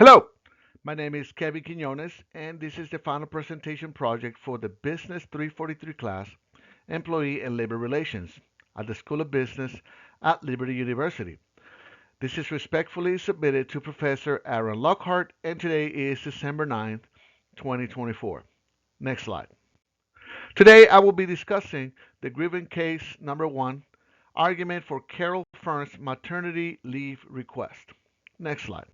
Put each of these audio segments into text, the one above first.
Hello, my name is Kevin Quinones, and this is the final presentation project for the Business 343 class, Employee and Labor Relations, at the School of Business at Liberty University. This is respectfully submitted to Professor Aaron Lockhart, and today is December 9th, 2024. Next slide. Today I will be discussing the grievance case number one, argument for Carol Fern's maternity leave request. Next slide.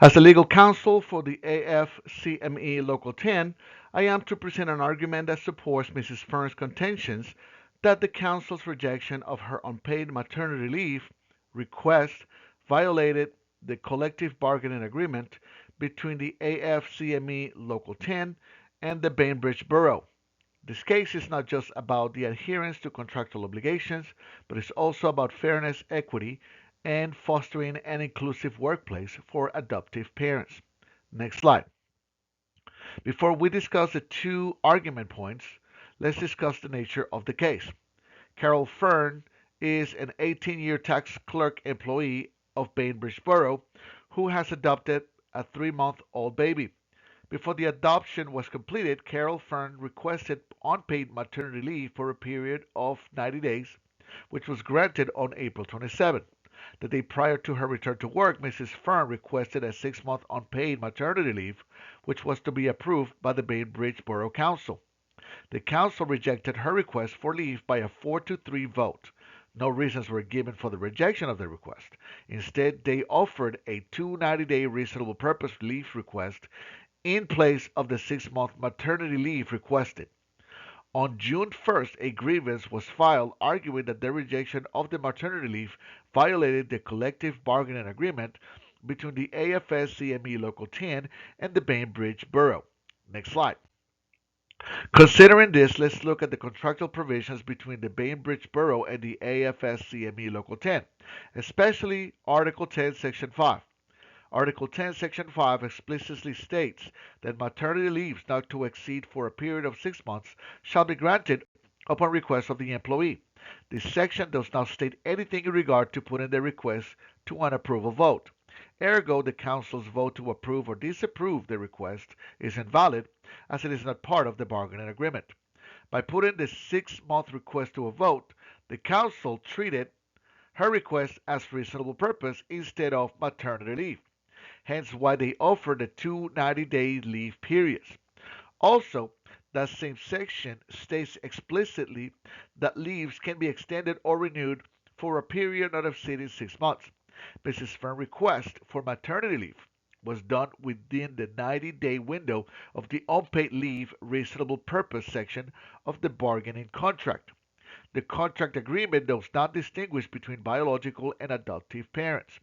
As the legal counsel for the AFCME Local 10, I am to present an argument that supports Mrs. Fern's contentions that the council's rejection of her unpaid maternity leave request violated the collective bargaining agreement between the AFCME Local 10 and the Bainbridge Borough. This case is not just about the adherence to contractual obligations, but it's also about fairness, equity, and fostering an inclusive workplace for adoptive parents. Next slide. Before we discuss the two argument points, let's discuss the nature of the case. Carol Fern is an 18-year tax clerk employee of Bainbridge Borough who has adopted a 3-month-old baby. Before the adoption was completed, Carol Fern requested unpaid maternity leave for a period of 90 days, which was granted on April 27. The day prior to her return to work, Mrs. Fern requested a 6-month unpaid maternity leave, which was to be approved by the Bainbridge Borough Council. The council rejected her request for leave by a 4 to 3 vote. No reasons were given for the rejection of the request. Instead, they offered a 290-day reasonable purpose leave request in place of the 6-month maternity leave requested. On June 1st, a grievance was filed arguing that their rejection of the maternity leave violated the collective bargaining agreement between the AFS-CME Local 10 and the Bainbridge Borough. Next slide. Considering this, let's look at the contractual provisions between the Bainbridge Borough and the AFS-CME Local 10, especially Article 10, Section 5. Article 10, Section 5 explicitly states that maternity leaves not to exceed for a period of 6 months shall be granted upon request of the employee. This section does not state anything in regard to putting the request to an approval vote. Ergo, the council's vote to approve or disapprove the request is invalid as it is not part of the bargaining agreement. By putting the 6-month request to a vote, the council treated her request as reasonable purpose instead of maternity leave, hence why they offer the two 90-day leave periods. Also, that same section states explicitly that leaves can be extended or renewed for a period not exceeding 6 months. Mrs. Fern's request for maternity leave was done within the 90-day window of the unpaid leave reasonable purpose section of the bargaining contract. The contract agreement does not distinguish between biological and adoptive parents.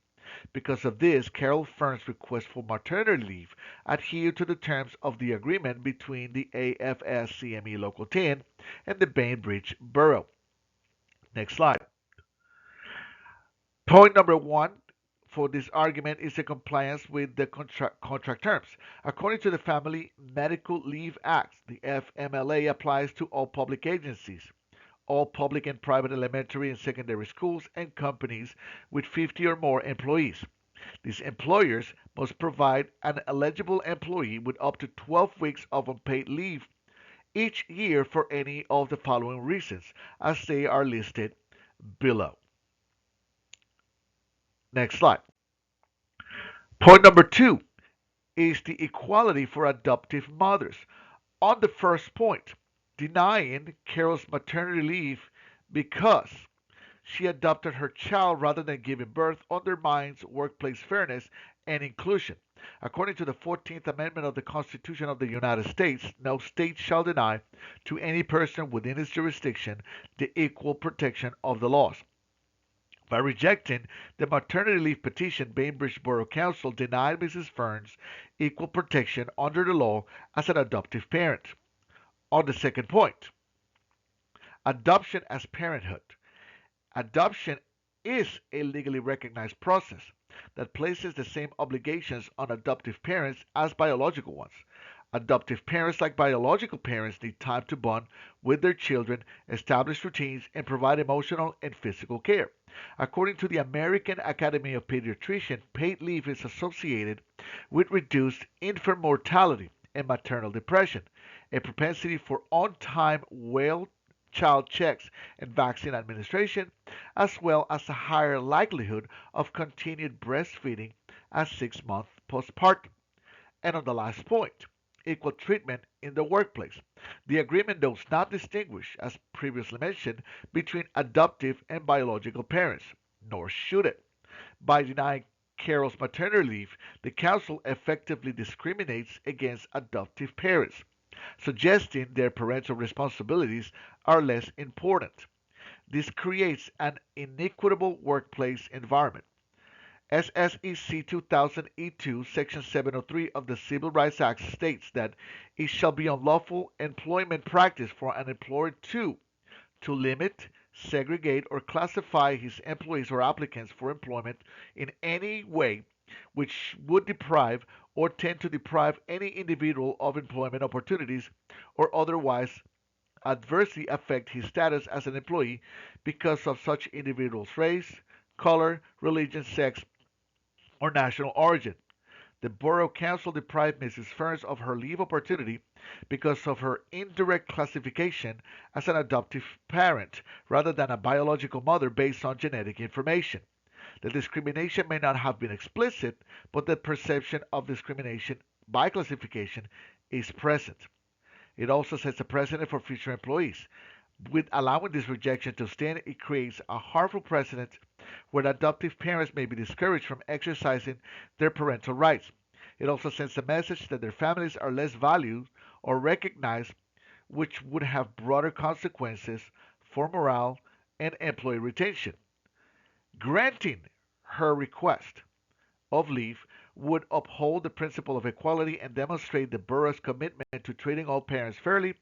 Because of this, Carol Fern's request for maternity leave adhered to the terms of the agreement between the AFS-CME Local 10 and the Bainbridge Borough. Next slide. Point number one for this argument is the compliance with the contract terms. According to the Family Medical Leave Act, the FMLA applies to all public agencies, all public and private elementary and secondary schools, and companies with 50 or more employees. These employers must provide an eligible employee with up to 12 weeks of unpaid leave each year for any of the following reasons, as they are listed below. Next slide. Point number two is the equality for adoptive mothers. On the first point, denying Carol's maternity leave because she adopted her child rather than giving birth undermines workplace fairness and inclusion. According to the 14th Amendment of the Constitution of the United States, no state shall deny to any person within its jurisdiction the equal protection of the laws. By rejecting the maternity leave petition, Bainbridge Borough Council denied Mrs. Fern's equal protection under the law as an adoptive parent. On the second point, adoption as parenthood. Adoption is a legally recognized process that places the same obligations on adoptive parents as biological ones. Adoptive parents, like biological parents, need time to bond with their children, establish routines, and provide emotional and physical care. According to the American Academy of Pediatricians, paid leave is associated with reduced infant mortality and maternal depression, a propensity for on time, well child checks and vaccine administration, as well as a higher likelihood of continued breastfeeding at 6 months postpartum. And on the last point, equal treatment in the workplace. The agreement does not distinguish, as previously mentioned, between adoptive and biological parents, nor should it. By denying Carol's maternity leave, the Council effectively discriminates against adoptive parents, suggesting their parental responsibilities are less important. This creates an inequitable workplace environment. SSEC 2000 E2, Section 703 of the Civil Rights Act states that it shall be unlawful employment practice for an employer to limit, segregate, or classify his employees or applicants for employment in any way which would deprive or tend to deprive any individual of employment opportunities or otherwise adversely affect his status as an employee because of such individual's race, color, religion, sex, or national origin. The Borough Council deprived Mrs. Ferns of her leave opportunity because of her indirect classification as an adoptive parent rather than a biological mother based on genetic information. The discrimination may not have been explicit, but the perception of discrimination by classification is present. It also sets a precedent for future employees. With allowing this rejection to stand, it creates a harmful precedent where adoptive parents may be discouraged from exercising their parental rights. It also sends a message that their families are less valued or recognized, which would have broader consequences for morale and employee retention. Granting her request of leave would uphold the principle of equality and demonstrate the borough's commitment to treating all parents fairly,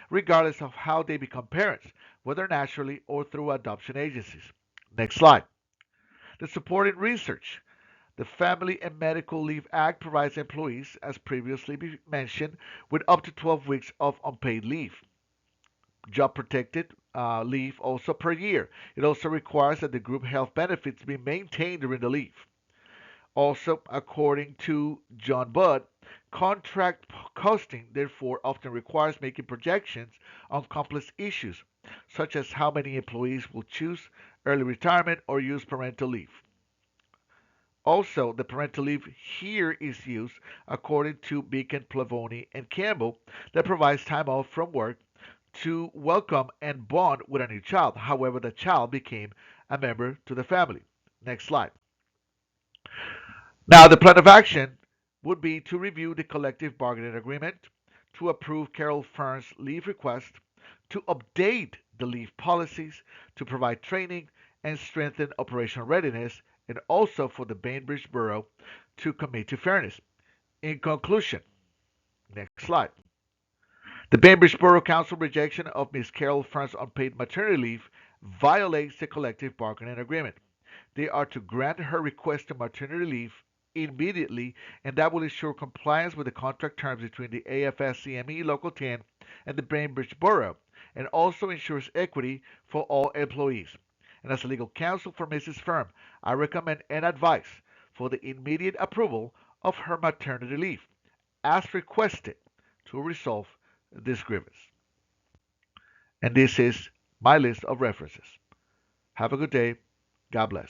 regardless of how they become parents, whether naturally or through adoption agencies. Next slide. The supporting research. The Family and Medical Leave Act provides employees, as previously mentioned, with up to 12 weeks of unpaid leave. Job protected leave also per year. It also requires that the group health benefits be maintained during the leave. Also, according to John Budd, contract costing therefore often requires making projections on complex issues, such as how many employees will choose early retirement or use parental leave. Also, the parental leave here is used, according to Beacon, Plavoni, and Campbell, that provides time off from work to welcome and bond with a new child. However, the child became a member to the family. Next slide. Now, the plan of action would be to review the collective bargaining agreement, to approve Carol Fern's leave request, to update the leave policies, to provide training and strengthen operational readiness, and also for the Bainbridge Borough to commit to fairness. In conclusion, next slide. The Bainbridge Borough Council rejection of Ms. Carol Fern's unpaid maternity leave violates the collective bargaining agreement. They are to grant her request to maternity leave immediately, and that will ensure compliance with the contract terms between the AFSCME Local 10 and the Bainbridge Borough, and also ensures equity for all employees. And as a legal counsel for Mrs. Fern, I recommend and advise for the immediate approval of her maternity leave, as requested, to resolve this grievance. And this is my list of references. Have a good day. God bless.